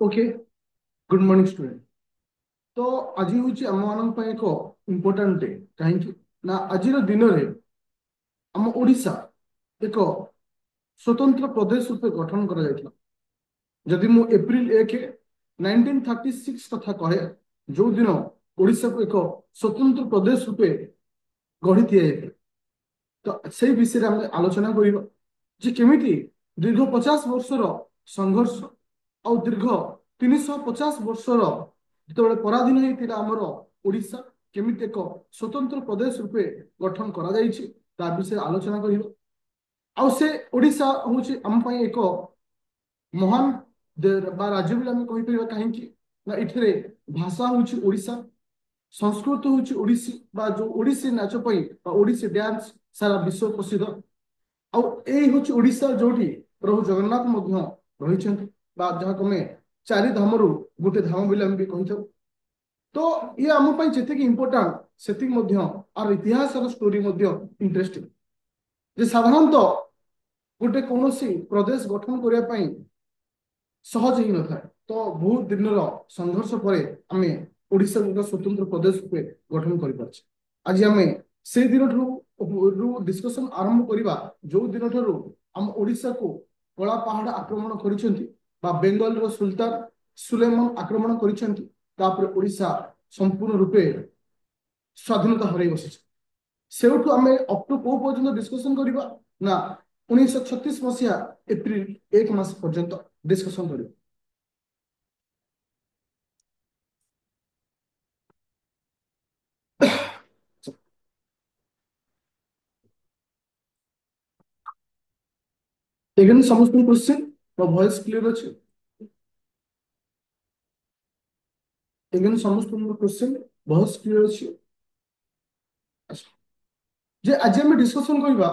Okay. Good morning student. तो आज हूँ आम मान एक इम्पोर्टाट डे कहीं ना आज दिन में आम ओडिशा एक स्वतंत्र प्रदेश रूप गठन कर जदि मु एप्रिल 1 1936 कथा कहे जो दिन ओडिशा को एक स्वतंत्र प्रदेश रूप गढ़ी दि तो से विषय में आलोचना कर केमी दीर्घ 50 वर्षर संघर्ष आ दीर्घ 350 वर्षर जो पराधीन होता आमर ओडिशा केमिति एक स्वतंत्र प्रदेश रूपे गठन करा विषय आलोचना कर से ओडिशा हूँ आम एक महान राज्य भी आम कहीपर कहीं इठे भाषा हूँ ओडिशा संस्कृत हूँ ओडिसी जो ओडिसी नाच ओडिसी डांस सारा विश्व प्रसिद्ध हूँ ओडिशा जो प्रभु जगन्नाथ रही जहाँ कमे चारि धाम रु गोटे धाम बोली आम भी कही तो ये आम जी इंपोर्टाट से आर इतिहास स्टोरी इंटरेस्टिंग जे साधारणतः गोटे कौन प्रदेश गठन करने सहज ही न था तो बहुत दिन संघर्ष पर आम ओडिशा को स्वतंत्र प्रदेश रूपे गठन कर आज आम से दिन डिस्कशन आरंभ करवा जो दिन ठारू आम ओडिशा को कला पहाड़ आक्रमण कर बेंगल सुल्तान सुलेमान आक्रमण कर ओडिशा संपूर्ण रूपे स्वाधीनता हर बसी से आम अप टू कौ पर्यटन डिस्कसन करवा ना 1936 मसीहा एप्रिल 1 मास पर्यंत डिस्कसन कर समस्त क्वेश्चन वॉइस क्लियर अच्छे समस्त क्वेश्चन वॉइस क्लियर अच्छे जे आज आम डिस्कसन करवा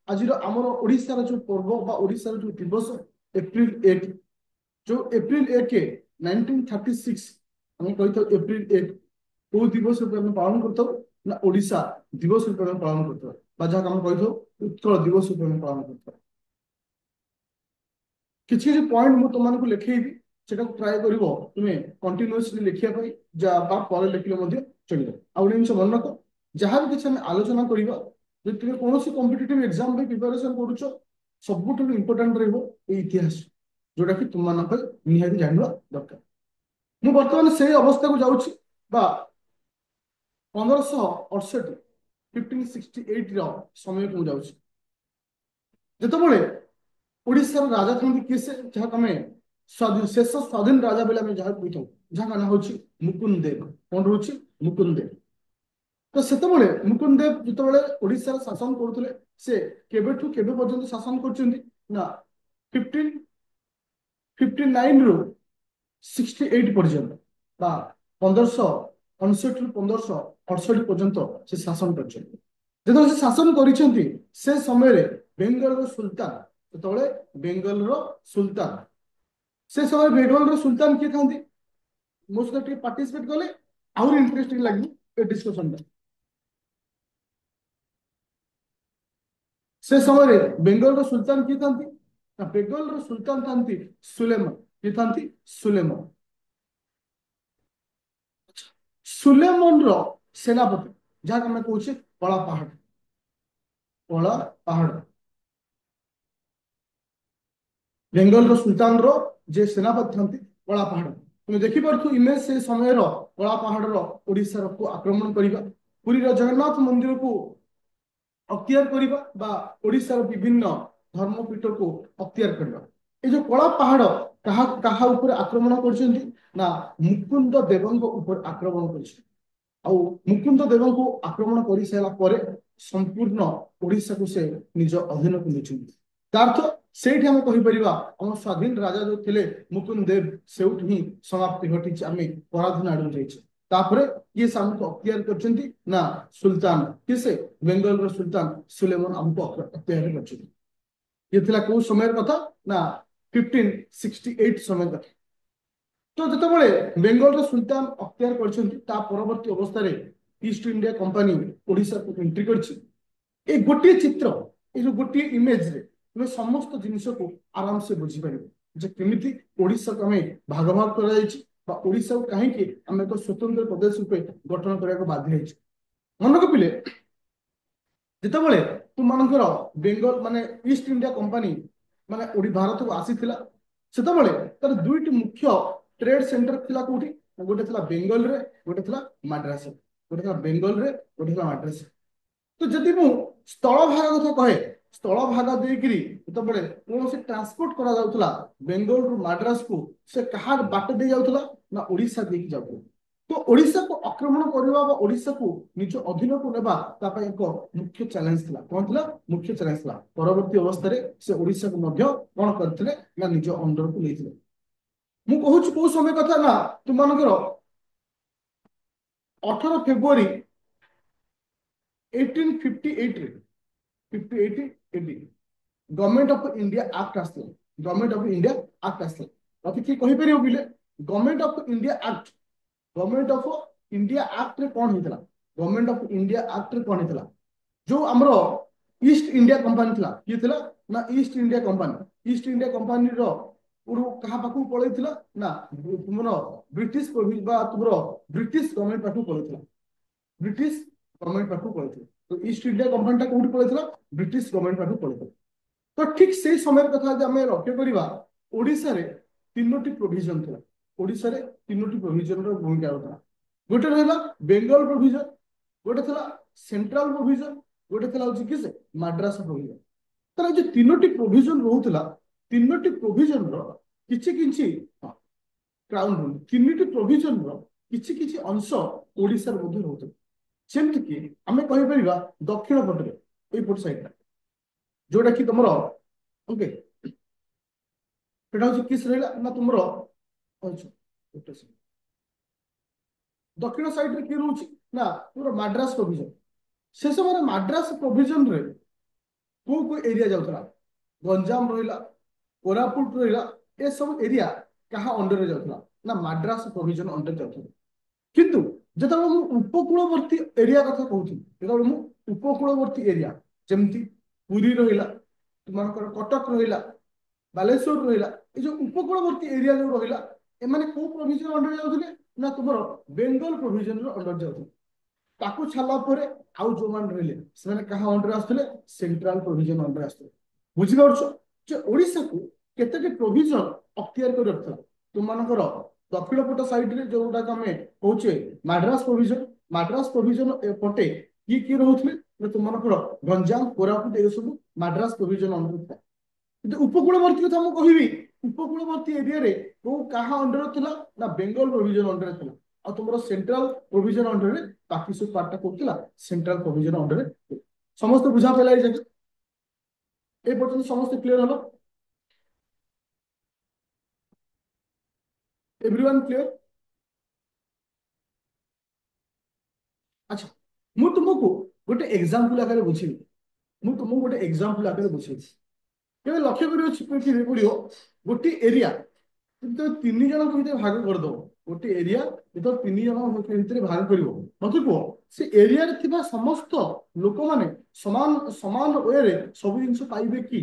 आज आमर ओडिशार जो पर्व बा ओडिशार जो दिवस एप्रिल 1 जो एप्रिल 1 1936 आम कही एप्रिल 1 कौ दिवस रूप में पालन करता ना ओडिशा दिवस रूप में पालन करता जहाँ आम कही उत्कल दिवस रूप में पालन करता किसी किसी पॉइंट मु तुमको लिखेबी सेटा ट्राए कर तुम्हें कंटिन्यूअसली लिखापी पर लिखले चलो आ गए जिन मन रख जहाँ भी किसी आलोचना करवा जो तुम कौन कॉम्पिटिटिव एग्जाम प्रिपरेशन करुच सबुठ इंपोर्टाट रहिहास जोटा कि तुम मान निहाती जानवा दरकार मु बर्तमान से अवस्था को जाऊँगी 1568 1568 समय को जाऊँगी जितेबाला ओडिशार राजा था किए से जहाँ आम स्वाधीन शेष स्वाधीन राजा बोले आम जहाँ कही जहाँ ना हूँ मुकुंद देव कौन रोचे मुकुंद देव तो से मुकुंद देव जितेबाला ओडिशार शासन करुले से केबेठू केबे पर्यंत शासन कर 1559 रु 68 पर्यंत 1559 रु 1568 पर्यंत से शासन कर शासन कर समय बेंगल सुल्तान जो बेंगल सुल्तान से समय बेंगल सुल्तान किए था मो सहित पार्टिसिपेट कले आउर इंटरेस्टिंग लगे डिस्कशन से समय बेंगल सुल्तान किए था बेंगल सुल्तान था सुलेमान किए था सुलेमान सुलेमान सेनापति जहाँ आम कहे कला पहाड़ बेंगल सुल्तान जे सेनापति था कला पहाड़ तुम देखिपु इमेज से समय कला पहाड़ ओडिशार को आक्रमण करने पुरी जगन्नाथ मंदिर को अख्तियार करवा ओडिशार विभिन्न धर्मपीठ को अख्तियार करवा ये जो कला पहाड़ कहा ऊपर आक्रमण कर मुकुंद देवंक ऊपर आक्रमण कर मुकुंद देव को आक्रमण कर सारा संपूर्ण ओडिशा को से निज अधीन को नहीं से आम कहीपर आम स्वाधीन राजा जो थे मुकुंद देव से ही समाप्ति घटी आम पराधीन आड़ जापर किए से आमको अख्तियार कर सुल्तान किए से बेंगल सुल्तान सुलेमान आमको अख्तियार कर कौ समय कथा ना 1568 समय कथा तो जिते बेंगल सुल्तान अख्तियार करवर्ती अवस्था ईस्ट इंडिया कंपनी ओडिशा को एंट्री कर गोटे चित्र ये जो गोटे इमेज रे तुम्हें समस्त जिनस को आराम से बुझीपर जे केमिति ओडिशा को हमें भाग भाग करा जायछि बा ओडिशा को काहेकि हम एक स्वतंत्र प्रदेश रूपे गठन करने को बाध्य होइछि। मन रखिले जितेबाला तुमर बेंगल माने ईस्ट इंडिया कंपनी माने भारत को आसीथिला सेतेबाला तार दुईटी मुख्य ट्रेड सेंटर थिला कोठी गोटे थिला बेंगल रे गोटे थिला माड्रास गोटे थिला बेंगल रे गोटे थिला माड्रास। तो जदि मु स्थल भाग कथा कहे स्थल भाग देकरी जितेबाला कौन से ट्रांसपोर्ट करा जाउथला बेंगल रु माड्रास को से कहा बाट दे जाउथला ना ओडिशा देकी जाउथला। तो ओडिशा को आक्रमण करबा बा ओडिशा को निज अधीन को नेबा तापा एक मुख्य चैलेंज थिला कोन थिला मुख्य चैलेंज थिला। परवर्ती अवस्था रे से ओडिशा को मध्य कोन करथिले ना निज अंडर को लेथिले। मु कहूछु को समय कथा ना तुमनकर 18 फेब्रुआरी 1858 रे 58 80 गवर्नमेंट ऑफ इंडिया एक्ट आसला। गवर्नमेंट ऑफ इंडिया एक्ट आसला बाकी किए कहि परियो बिले government of India act government of India act रे कोन हितला गवर्नमेंट ऑफ इंडिया एक्ट रे कोन हितला जो हमरो ईस्ट इंडिया कंपनी थिला कि थिला ना East India company. East India company रो उरु कहा पाखु पळैथिला ना तुमरो ब्रिटिश प्रोविंस बा तुमरो ब्रिटिश गवर्नमेंट पाखु पळैथिला ब्रिटिश गवर्नमेंट पाखु पळैथिला। तो ईस्ट इंडिया कंपनी ता कोठी पळैथिला ब्रिटिश गवर्नमेंट पाखु पळैथिला। तो ठीक से समय कथा जे हमें लक्ष्य करिवा ओडिसा रे तीनोटी प्रोविजन थिला ओडिसा रे तीनोटी प्रोविजन रो भूमिका होता गोटे रहला बेंगल प्रोविजन गोटे थिला सेंट्रल प्रोविजन गोटे थिला होची किसे माड्रास प्रोविजन। तर जे तीनोटी प्रोविजन रहउतला तीनोटी प्रोविजन रो किछि किछि क्राउन रूल तीनोटी प्रोविजन रो किछि किछि अंश ओडिसा रे मध्ये रहउतला। जेमति कि हमें कहि परिबा दक्षिण पटरे ए पट साइड जोटा कि तुमरो ओके पेटा किस रहला ना तुमरो अच्छा दक्षिण साइड रे कि रहउची ना तुमरो माड्रास प्रोविजन। से समय माड्रास प्रोविजन रे को एरिया जाउतला गंजाम रहिला कोरापुट रहिला ए सब एरिया कहा अंडर रे जाउतला ना माड्रास प्रोविजन अंडर जाउतला। किंतु जेतबे मु उपकूलवर्ती एरिया कथा कहूथि जेतबे मु उपकूलवर्ती एरिया जेमति पुरी रहिला तुमनकर कटक रहिला बालेश्वर रहिला ए जो उपकूलवर्ती एरिया जो रहिला ए माने को प्रोविजन अंडर जाउथले ना तुमरो बेंगल प्रोविजन रो अंडर जाउथले। ताकू छाला परे आउ जो मान रहिले से माने कहा अंडर आस्तले सेंट्रल प्रोविजन अंडर आस्तले। बुझि पाउछो जे ओडिसा को केतेटे प्रोविजन अख्तियार कर रखथला तुमनकर दक्षिण पट साइड रे जोटा हमें कहूचे माड्रास प्रोविजन पटे की रहउथले तुमनकर गंजाम कोरापुट ए सब माड्रास प्रोविजन अंडर था। किंतु उपकूलवर्ती कथा मु कहिबी उपकूलवर्ती एरिया रे को कहा अंडर थिला ना बेंगल प्रोविजन अंडर थिला आ तुमरो सेंट्रल प्रोविजन अंडर रे बाकी सब पार्ट कोथिला सेंट्रल प्रोविजन अंडर रे समस्त बुझा पेला ए पर्यंत समस्त क्लियर हलो एवरीवन क्लियर। अच्छा मु तुमको गोटे एग्जांपल आकर बुझेबी मु तुमको गोटे एग्जांपल आकर बुझेबी केबे लक्ष्य करियो छिपे पड़ियो गोटे एरिया तो तीन जन भितर भाग कर दो गोटे एरिया तो तीन जन भितर भाग करिवो मते को से एरिया रे थिबा समस्त लोक माने समान समान वे रे सब जिंस पाइबे कि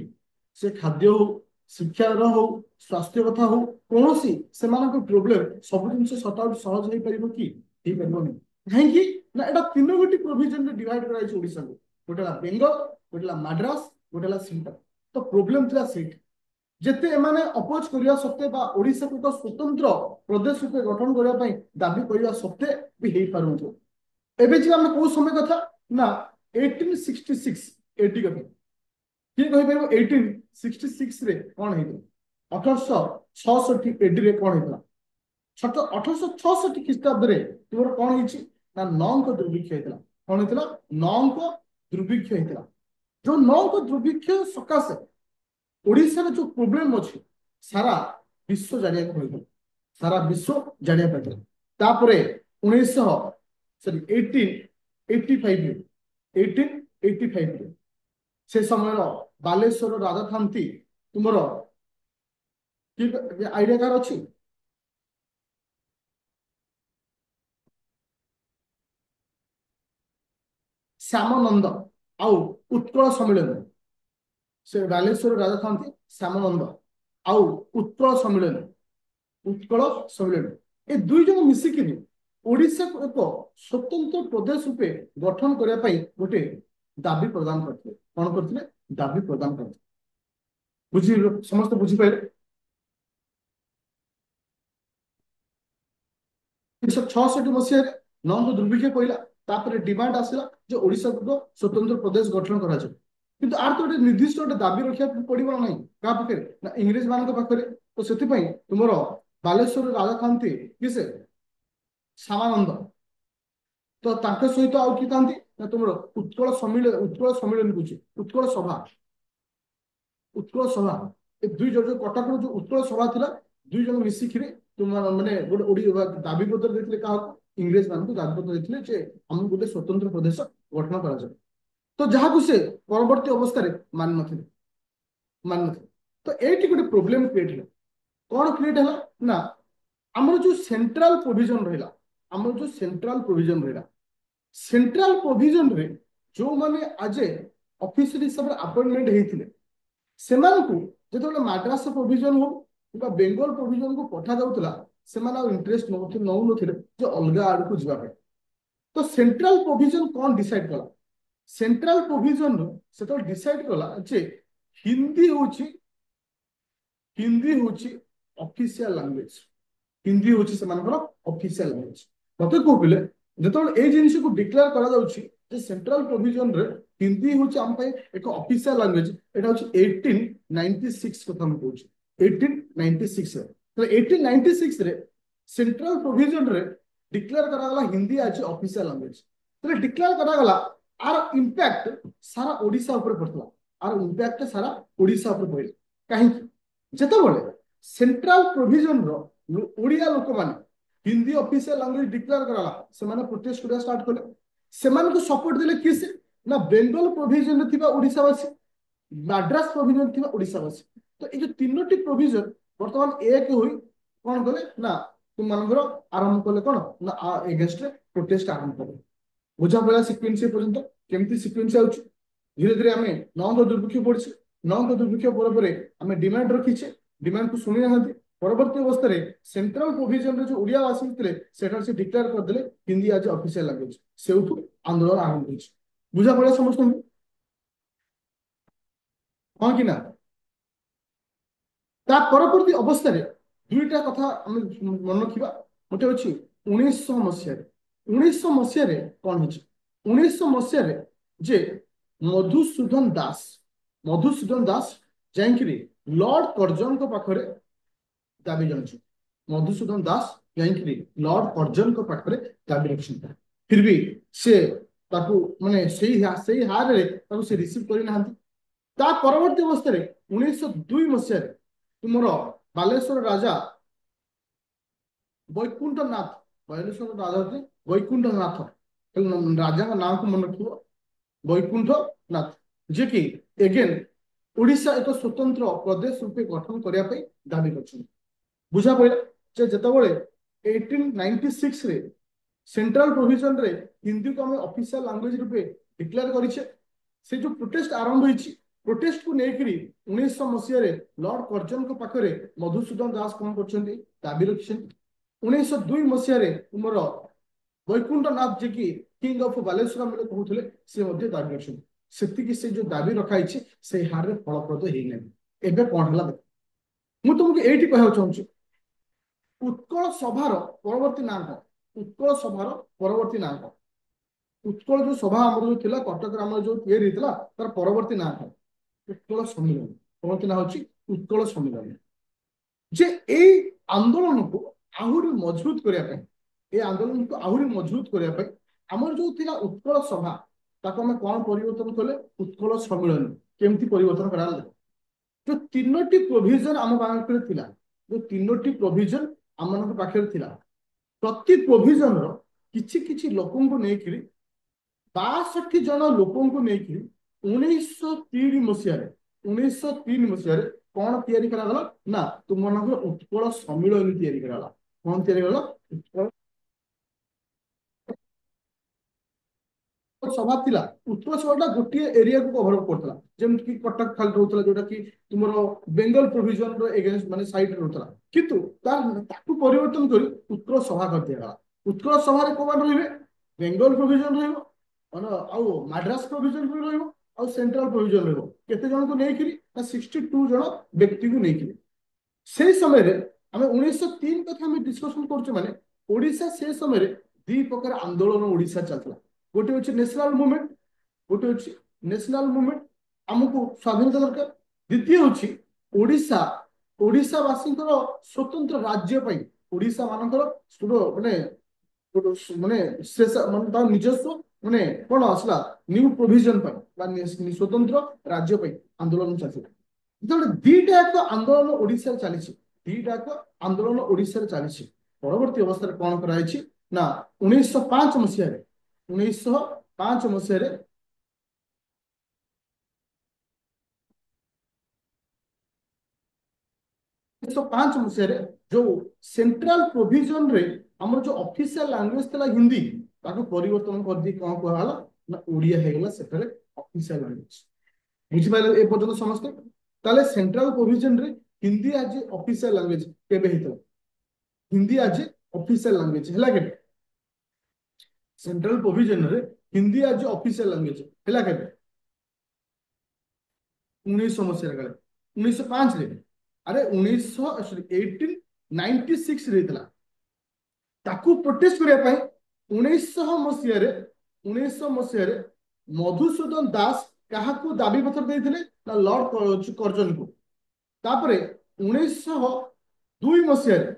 से खाद्य हो शिक्षा हो स्वास्थ्य कथा हो कौन सी से प्रोब्लेम सब जिन सॉर्ट आउट सहज नहीं पारिबो कि हे परबोनी काहेकि ना एटा तीन गोटी प्रोविजन रे डिवाइड कराइ छै ओडिसा को गोटेला बेंगल गोटेला माड्रास गोटेला सेंटर। तो प्रोब्लेम थिला सेट जेते एमाने अपोज करिया सत्ते बा ओडिसा को एक स्वतंत्र प्रदेश रूपे गठन करिया पई दाबी करिया सत्ते भी हेई पारंतो। एबे जे हम को समय कथा ना 1866 80 कथा कि कहि परबो 1866 रे कोन हेइतो 1866 एडी रे कोन हेइतला 1866 ख्रीष्टाब्द रे तोर कोन हिची ना नौंक दुर्भिक्ष हेइतला कोन हेइतला नौंक दुर्भिक्ष हेइतला जो नौंक दुर्भिक्ष सकासे ओडिसा रे जो प्रॉब्लम अछि सारा विश्व जानिया को सारा विश्व जानिया पाइतला। तापरे 1900 सॉरी 1885 रे 1885 रे से समय बालेश्वर राजा थांती तुमरो कि आइडिया कार अछि श्यामानंद आउ उत्कल सम्मेलन से बालेश्वर राजा थांती श्यामानंद आउ उत्कल सम्मिलन उत्कल सम्मिलन ए दुई जन मिसिकिनी ओडिशा को एक स्वतंत्र प्रदेश रूपे गठन करने पाई गोटे दाबी प्रदान करते कौन करते दाबी प्रदान करते बुझी समस्त बुझीपारे 1966 मसीह नंद दुर्भिक्ष पड़ा तापर डिमांड आसला जो ओडिशा को स्वतंत्र प्रदेश गठन करा जाए किंतु आर तो गोटे निर्दिष्ट गोटे दाबी रखा पड़ो ना क्या पाखे ना इंग्रेज मान पाखे तो से तुम बालेश्वर राजा था कि से सामानंद तो सहित आउ कि था ना तुम उत्कल सम्मिलन कहे उत्कल सभा उत्कल सभा ए दुई जन कटक जो उत्कल सभा थिला दुई जन मिसिकी तुम माने गोटे दाबी पत्र देते क्या इंग्रेज मान दाबी पत्र देते आम गोटे स्वतंत्र प्रदेश गठन करा तो जहाँ से परवर्ती अवस्था मान मान तो ये गोटे प्रोब्लेम क्रिएट है कौन क्रिएट है ना आमर जो सेंट्रल प्रोविजन रहा आमर जो सेंट्रल प्रोविजन रहा सेंट्रल प्रोविजन रे जो माने आज ऑफिसर हिसाब से अपॉइंटमेंट होते से जो मद्रास प्रोविजन हो बेंगल प्रोविजन को पठा जाऊला से इंटरेस्ट नौ जो अलग आड़ को जावाई तो सेंट्रल प्रोविजन कौन डिसाइड कला सेंट्रल प्रोविजन से डिसाइड कला जे हिंदी होची ऑफिशियल लैंग्वेज हिंदी होची से ऑफिशियल लैंग्वेज मते कहले जो ए जिनिस को डिक्लेयर करा जाउची जे सेंट्रल प्रोविजन रे हिंदी होची हम पे एक ऑफिशियल लैंग्वेज एटा होची 1896 कथा हम कहूची 1896 रे तो 1896 रे सेंट्रल प्रोविजन रे डिक्लेयर करा गला हिंदी आज ऑफिशियल लैंग्वेज तो डिक्लेयर करा गला आर इंपैक्ट सारा ओडिशा ऊपर पड़तला आर इंपैक्ट सारा ओडिशा ऊपर पड़े काहे जेते बोले सेंट्रल प्रोविजन रो ओडिया लोक माने हिंदी ऑफिशियल लैंग्वेज डिक्लेयर कराला से माने प्रोटेस्ट करा स्टार्ट कले से माने को सपोर्ट देले किसे ना बेंगल प्रोविजन रे थिबा ओडिशावासी मद्रास प्रोविजन थिबा ओडिशावासी तो ये जो तीनोटी प्रोविजन वर्तमान एक होई कोन कले ना तुम मानकर आरंभ कले कोन ना एगेंस्ट रे प्रोटेस्ट आरंभ कले बुझा पड़ा सिक्वेन्स पर्यंत केमती सिक्वेन्स आउछ धीरे धीरे आमे नंद दुर्भिक्ष पड़छ नंद दुर्भिक्ष पर आमे डिमांड रखिछे डिमांड को सुनि नाहंती परवर्ती अवस्था रे सेंट्रल प्रोविजन रे जो ओडिया वासी थे सेटा से डिक्लेयर कर देले हिंदी आज ऑफिशियल लैंग्वेज सेउठु आंदोलन आरंभ होइछ बुझा पड़ा समस्त हां कि ना ता परवर्ती अवस्था रे दुईटा कथा हम मन रखिबा गोटे अछि 1900 मसिया रे 1900 मसिया रे कोन हिच 1900 मसिया रे जे मधुसूदन दास जाइकरी लॉर्ड कर्जन को पाखरे दाबी जणछु मधुसूदन दास जाइकरी लॉर्ड कर्जन को पाखरे दाबी रखछन फिर भी से ताकू माने सेही हार रे ताकू से रिसीव करि नाहंती ता परवर्ती अवस्था रे 1902 मसिया रे तुमरो बालेश्वर राजा बालेश्वर राजा थे वैकुंठनाथ राजा का नाम को मन रखियो वैकुंठनाथ जे कि एगेन ओडिशा एक स्वतंत्र प्रदेश रूपे गठन करने पे दाबी कर बुझा पड़ा जे जेतबेले 1896 रे सेंट्रल प्रोविजन रे हिंदी को हमें ऑफिशियल लैंग्वेज रूपे डिक्लेयर करिछे से जो प्रोटेस्ट आरंभ होइछि प्रोटेस्ट को लेकरी 1900 मसीह रे लॉर्ड कर्जन को पाखरे मधुसूदन दास कौन करछन्ती दाबी रखिछन 1902 मसीह रे तुमरो वैकुंठनाथ जे कि किंग ऑफ बालेश्वर मिले कहउथले से मध्ये दाबी रखिछन सेति कि से जो दाबी रखाइछि से हार रे फलप्रद हेइ नै एबे कोन हला मु तुमके एठी कहउ चाहूछु उत्कल सभार परवर्ती नाम उत्कल सभार परवर्ती नाम उत्कल जो सभा हमर जो थिला कटक राम जो तैयारी हितला तार परवर्ती नाम उत्कल सम्मेलन परवर्ती नाम होछि उत्कल सम्मेलन जे ए आंदोलन को आहुरी मजबूत करिया पे ए आंदोलन को आहुरी मजबूत करिया पे हमर जो थिला उत्कल सभा ताको हम कोन परिवर्तन कले उत्कल सम्मेलन केमती परिवर्तन कराल जो तीनोटी प्रोविजन आम पाखरे थिला जो तीनोटी प्रोविजन आम पाखरे थिला प्रति प्रोविजन रो किछि किछि लोकन को नेकिरी 62 जन लोकन को नेकिरी 1903 मसिया कौन तैयारी करा गला ना तुम मन उत्कल सम्मेलन तैयारी करा गला कौन तैयारी गला उत्कल सभा थिला उत्कल सभाटा गोटे एरिया को कवर करथला जेमति कि कटक खाली रहउतला जोटा कि तुमरो बेंगल प्रोविजन रो एगेंस्ट माने साइड रहउतला किंतु ताकू परिवर्तन करी उत्कल सभा कर दिया उत्कल सभा रे कोन रहिबे बेंगल प्रोविजन रहइबो माने आउ मद्रास प्रोविजन भी रहइबो आउ सेंट्रल प्रोविजन रहइबो केते जन को नेकिरी 62 जन व्यक्ति को नेकिरी से समय रे हमें 1903 कथा हमें डिस्कशन करछु माने ओडिसा से समय रे दी प्रकार आंदोलन ओडिसा चलतला गोटे होची नेशनल मूवमेंट गोटे होची नेशनल मूवमेंट हमको स्वाधीनता दरकार द्वितीय होची ओडिसा ओडिसा वासींकर स्वतंत्र राज्य पई ओडिसा मानकर माने माने माने ता निजस्व माने कोन असला न्यू प्रोविजन पई बा स्वतंत्र राज्य पई आंदोलन चलतला যেটা দুইটা এক আন্দোলন ওড়িশার চালিছে দুইটা এক আন্দোলন ওড়িশার চালিছে পরবর্তী অবস্থায় কোন করা হয়েছে না 1905 মସିହାରେ 1905 মସିହାରେ 1905 মସିହାରେ जो सेंट्रल प्रोविजन रे हमर जो ऑफिशियल लैंग्वेज थला हिंदी ताको परिवर्तन कर दी कोन कहला ना ओडिया हे गेला सेटरे ऑफिशियल लैंग्वेज बुझि पाले ए पर्यंत समस्त ताले सेंट्रल प्रोविजन रे हिंदी आज ऑफिशियल लैंग्वेज केबे हितला हिंदी आज ऑफिशियल लैंग्वेज हला के सेंट्रल प्रोविजन रे हिंदी आज ऑफिशियल लैंग्वेज हला के 1900 मसिया गले 1905 रे अरे 1896 रे थला ताकू प्रोटेस्ट करिया पई 1900 मसिया रे 1900 मसिया रे मधुसूदन दास काहाकू दाबी पत्र देथिले ना लॉर्ड कर्जन को तापरे 1902 मसिया रे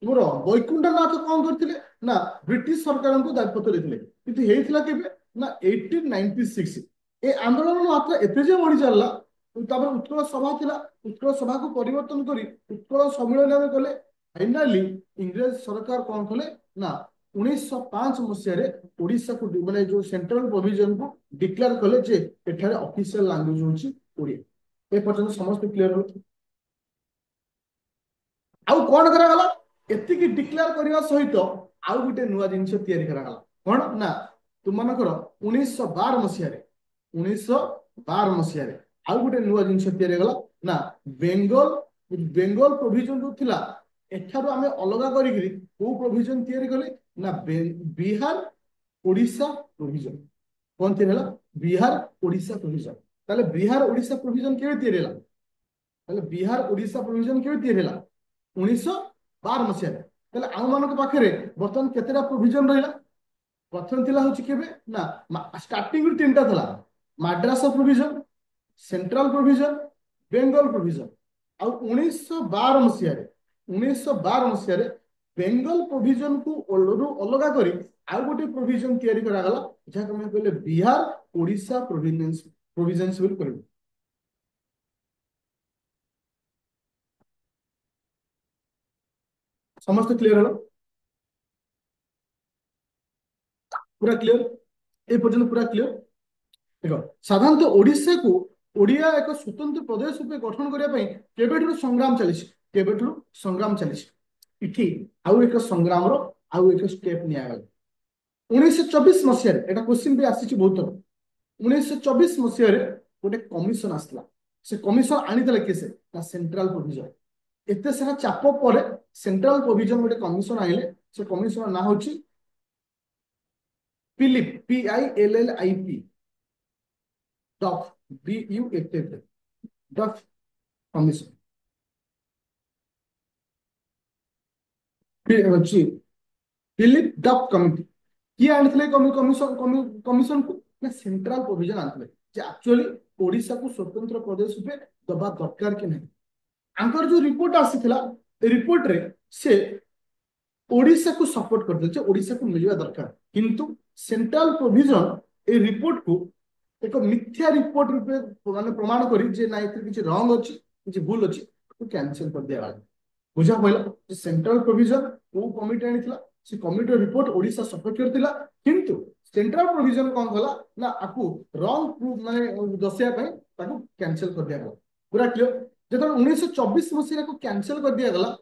मोर वैकुंठनाथ कौन करथिले ना ब्रिटिश सरकार को दाबी पत्र देथिले किंतु हेइथिला केबे ना 1896 ए आंदोलन मात्र एते जे बढ़ी चलला तापर उत्कल सभा थिला उत्कल सभा को परिवर्तन करी उत्कल सम्मेलन में गले फाइनली इंग्रेज सरकार कौन कले ना 1905 मसिया रे ओडिसा को माने जो सेंट्रल प्रोविजन को डिक्लेयर कले जे एठारे ऑफिशियल लैंग्वेज होची ओडिया ए पर्यंत समस्त क्लियर हो आउ कोन करा गला एतिकी डिक्लेयर करबा सहित आउ गुटे नुवा जिंस तयारी करा गला कोन ना तुम मानकर 1912 मसिया रे 1912 मसिया रे आउ गुटे नुवा जिंस तयारी गला ना बेंगल बेंगल प्रोविजन जो थिला एठारो हमें अलगा करी को प्रोविजन तयारी कले ना बिहार ओडिशा प्रोविजन कौन थिला बिहार ओडिशा प्रोविजन ताले बिहार ओडिशा प्रोविजन केबे तयारी हला ताले बिहार ओडिशा प्रोविजन केबे तयारी हला 1912 मसिया रे ताले आउ मानक पाखरे बर्तन केतेरा प्रोविजन रहिला प्रथम थिला होची केबे ना स्टार्टिंग रू तीनटा थला Madras provision central provision Bengal provision आउ 1912 मसिया रे 1912 मसिया रे बेंगल प्रोविजन को अलगा करी आउ गोटे प्रोविजन तयारी करा गला जहा हम कहले बिहार ओडिशा प्रोविजन्स विल करिबो समस्त क्लियर हलो पूरा क्लियर ए पर्यंत पूरा क्लियर देखो साधारणतः ओडिशा को ओडिया एक स्वतंत्र प्रदेश रूपे गठन करिया पई केबेठु संग्राम चलिछ केबेठु संग्राम चलिछ इठी आउ एक संग्राम रो आउ एक स्टेप निया गल 1924 मसिया रे एटा क्वेश्चन भी आसी छि बहुत 1924 मसिया रे गोटे कमिशन आसला से कमिशन आनी दले केसे ना सेंट्रल प्रोविजन एते सारा चाप पर सेंट्रल प्रोविजन गोटे कमिशन आइले से कमिशन ना होची पिलिप PILLIP डॉफ DUF डॉफ commission Philip डॉफ committee किए आनिथिले कमिशन को ना सेंट्रल प्रोविजन आनिथिले जे एक्चुअली ओडिशा को स्वतंत्र प्रदेश रूपे दबा दरकार कि नहीं आंकर जो रिपोर्ट आसीथिला रिपोर्ट रे से ओडिशा को सपोर्ट कर दे ओडिशा को मिलवा दरकार किंतु सेंट्रल प्रोविजन ए रिपोर्ट को एक मिथ्या रिपोर्ट रूपे माने प्रमाण करी जे ना एते किछि रॉन्ग अछि किछि भूल अछि तो कैंसिल कर दिया गला बुझा पइला जे सेंट्रल प्रोविजन को कमिटी आनिथिला से कमिटी रिपोर्ट ओडिशा सपोर्ट करथिला किंतु सेंट्रल प्रोविजन कोन होला ना आकु रॉन्ग प्रूफ माने दसिया पई ताकू कैंसिल कर दिया गला पूरा क्लियर जतन 1924 मसिया को कैंसिल कर दिया गला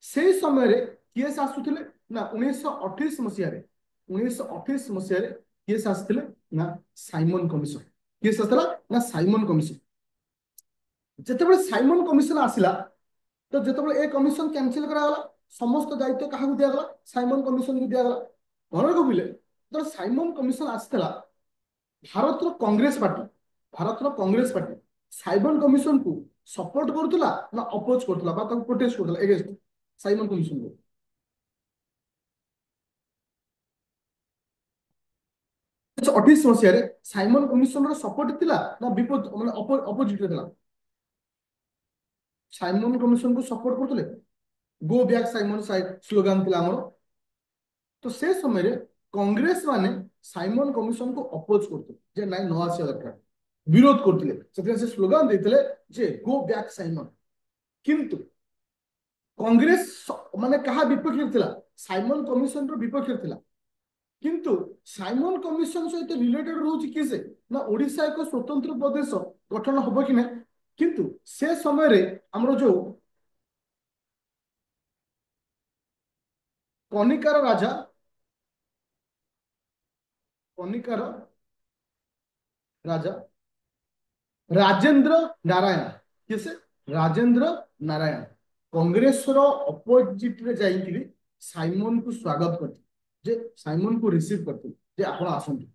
से समय रे केस आसुथिले ना 1928 मसिया रे 1928 मसिया रे केस आसथिले ना साइमन कमिशन। किए आसला ना साइमन कमिशन। जिते साइमन कमिशन आसला तो जिते ए कमिशन कैंसिल करागला समस्त दायित्व क्या दिगला साइमन कमिशन को दिगला। घर को बुले तो साइमन कमिशन आसला Bharat Congress party Bharat Congress party Simon commission को सपोर्ट करुला ना अपोज करुला प्रोटेस्ट करुला एगेंस्ट साइमन कमिशन को। 1928 मसीह साइमन कमिशन सपोर्ट थिला ना विपोज माने अपोजिट थिला। साइमन कमिशन को सपोर्ट करते go back Simon side slogan थिला हमर। तो से समय रे कांग्रेस माने साइमन कमिशन को अपोज करते जे नाइ न आसी दरकार विरोध करते से स्लोगान देते जे गो बैक साइमन। किंतु कांग्रेस माने कहा विपक्ष थिला साइमन कमिशन रो विपक्ष थिला। किंतु साइमन कमिशन सहित रिलेटेड रोच किसे ना ओडिशा एक स्वतंत्र प्रदेश गठन हबो कि ना। किंतु से समय रे हमरो जो कनिकार राजा कनिकार राजा राजेंद्र नारायण किसे राजेंद्र नारायण कांग्रेस रो अपोजिट रे जाइकिरी साइमन को स्वागत करते जे साइमन को रिसीव करते जे आपण आसंतु।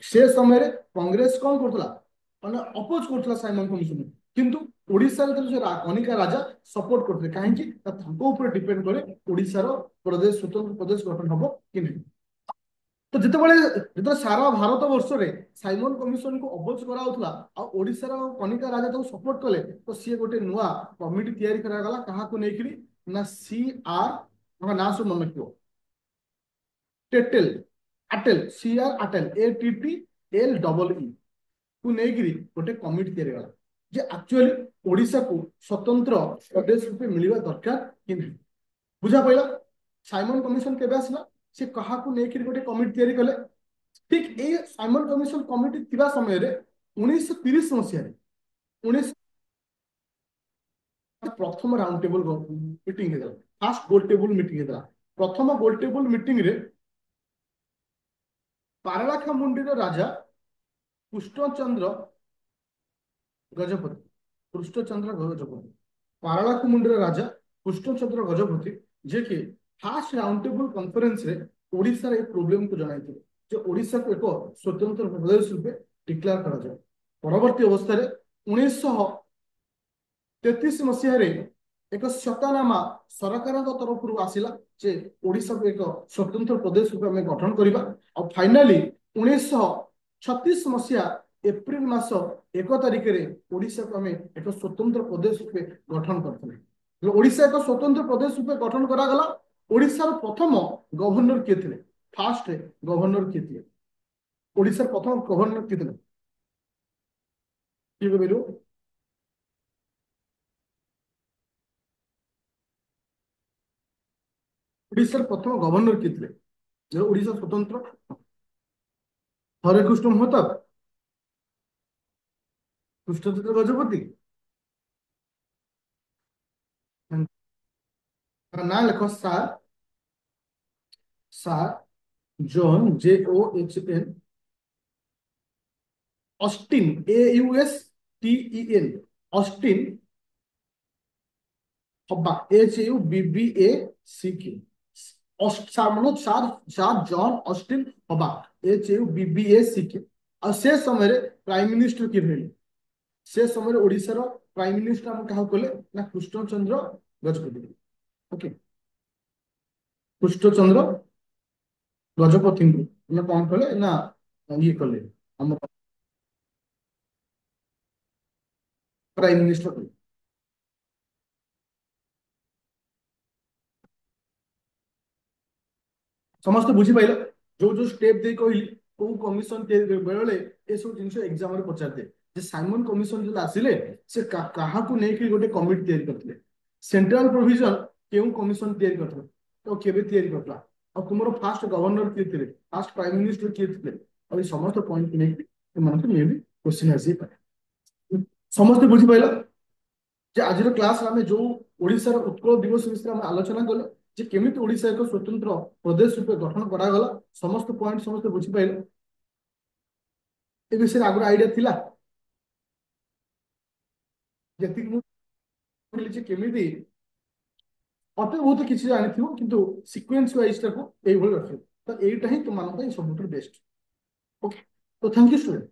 से समय रे कांग्रेस कौन करतला माने अपोज करतला साइमन कमिशन। किंतु ओडिसा रे जो कनिका राजा सपोर्ट करते काहे कि तांको ऊपर डिपेंड करे ओडिसा रो प्रदेश स्वतंत्र प्रदेश गठन हबो कि नहीं। तो जिते सारा भारत वर्ष में साइमन कमिशन को अपोज कराउथला आ ओडिसा रो कनिका राजा तो सपोर्ट कले तो सी गोटे नुआ कमिटी तैयारी करागला कहा को नेकरी ना सी आर ना सु मन रखियो टेटेल अटेल C R अटेल ATTL double E को नेकरी गोटे कमिटी तैयारी गला जे एक्चुअली ओडिसा को स्वतंत्र प्रदेश रूपे मिलवा दरकार कि नहीं। बुझा पड़ा साइमन कमिशन केबे आसला से कहा को नेकरी गोटे कमिटी तैयारी कले। ठीक ए साइमन कमिशन कमिटी थिबा समय रे 1930 मसीह रे 19 प्रथम राउंड टेबल मीटिंग हेला फर्स्ट गोल टेबल मीटिंग हेला। प्रथम गोल टेबल मीटिंग रे पारलाखामुंडी रो राजा कृष्णचंद्र गजपति कृष्णचंद्र गजपति पारलाखामुंडी रो राजा कृष्णचंद्र गजपति जे कि फर्स्ट राउंड टेबल कॉन्फ्रेंस रे ओडिसा रे प्रॉब्लम को जणाइथिले जे ओडिसा को एक स्वतंत्र प्रदेश रूपे डिक्लेयर करा जाय। परवर्ती अवस्था रे 1933 मसीह रे एक शतनामा सरकार तरफ आसिला जे ओडिसा को एक स्वतंत्र प्रदेश रूपे हमें गठन करिबा। और फाइनली 1936 मसीहा एप्रिल मास 1 तारिख रे ओडिसा को हमें एक स्वतंत्र प्रदेश रूपे गठन करथिले। ओडिसा एक स्वतंत्र प्रदेश रूपे गठन करा गला। ओडिसा रो प्रथम गवर्नर के थिले फर्स्ट गवर्नर के थिले ओडिसा प्रथम गवर्नर के थिले कि बेलु ओडिसा प्रथम गवर्नर के थिले जो ओडिसा स्वतंत्र हरे कृष्ण महताब कृष्णचंद्र गजपति ना लिखो सार सार John JOHN Austin AUSTEN Austin Habba HUBBACK Manoj सार सार जॉन ऑस्टिन हब्बा HUBBACK। और से समय रे प्राइम मिनिस्टर किए रहे से समय ओडिसा रो प्राइम मिनिस्टर हम कहा कले ना कृष्णचंद्र गजपति। ओके कृष्णचंद्र गजपति को कौन कले ना ये कले हम प्राइम मिनिस्टर कले। समस्त बुझी पाइल जो जो स्टेप दे कहली को कमिशन बेले ए सब जिन एग्जाम रे पचार दे जे साइमन कमिशन जो आसिले से कहा को नेकी गोटे कमिटी तैयारी करथिले सेंट्रल प्रोविजन केउ कमिशन तैयारी करथिले तो केबे तैयारी करथला और तुमरो फर्स्ट गवर्नर किए थिले फर्स्ट प्राइम मिनिस्टर किए थिले और ये समस्त पॉइंट नेकी मन को मे भी क्वेश्चन आसी पाए। समस्त बुझी पाइल जे आज क्लास आम जो ओडिशार उत्कल दिवस विषय में आलोचना कले जे केमिति ओडिशा एक स्वतंत्र प्रदेश रूपे गठन करागला समस्त पॉइंट समस्त बुझी पाइल। ଏ ବିଷୟରେ ଆଗରୁ ଆଇଡିଆ ଥିଲା? ଯେତିକି ମୁଁ କହିଲି ଯେ କେମିତି ଅତେ ବହୁତ କିଛି ଜାଣିଥିବ କିନ୍ତୁ ସିକ୍ୱେନ୍ସ ୱାଇଜ ତାକୁ ଏଇଭଳି ରଖିବ। ତ ଏଇଟା ହିଁ ତୁମମାନଙ୍କ ପାଇଁ ସବୁଠୁ ବେଷ୍ଟ। ଓକେ, ତ ଥ୍ୟାଙ୍କ ୟୁ ଷ୍ଟୁଡେଣ୍ଟ।